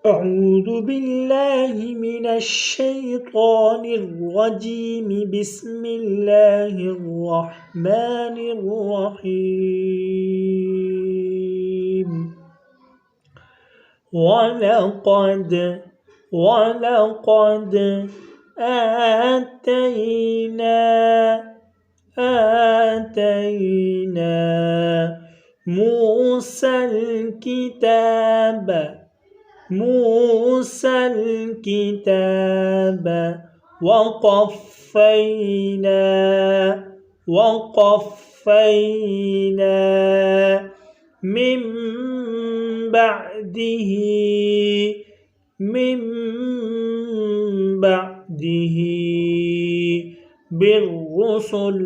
أعوذ بالله من الشيطان الرجيم. بسم الله الرحمن الرحيم. ولقد آتينا موسى الكتاب وقفينا من بعده بالرسل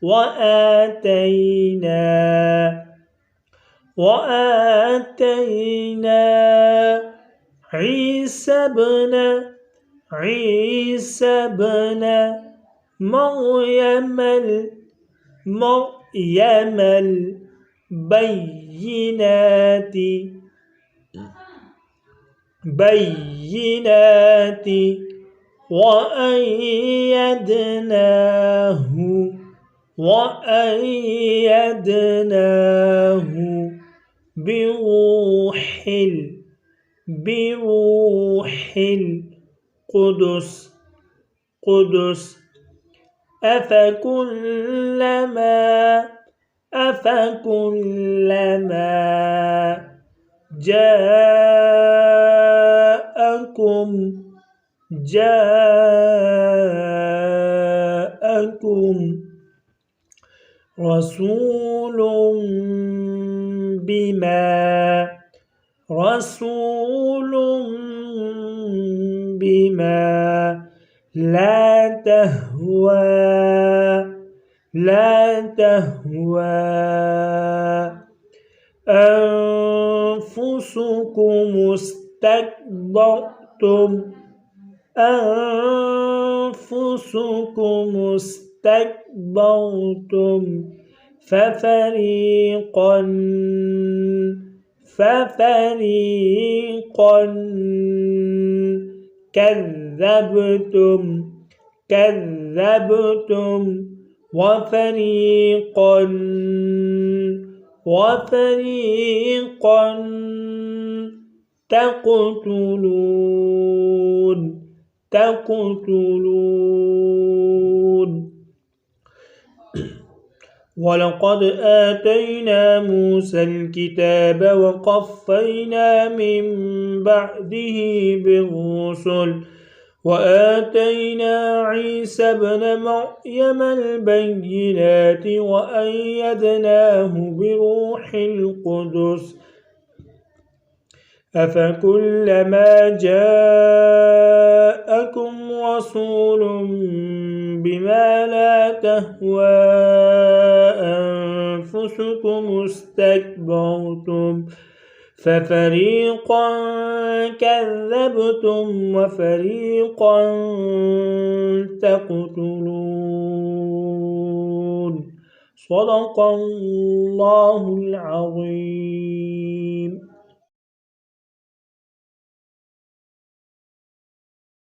وآتينا عيسى ابن مريم البينات وأيدناه بروح القدس أفكلما جاءكم رسول بما لا تهوى أنفسكم استكبرتم ففريقا كذبتم وفريقا تقتلون. ولقد آتينا موسى الكتاب وقفينا من بعده بالرسل وآتينا عيسى ابن مريم البينات وأيدناه بروح القدس أفكلما جاءكم رسول بما لا تهوى أنفسكم استكبرتم ففريقا كذبتم وفريقا تقتلون. صدق الله العظيم.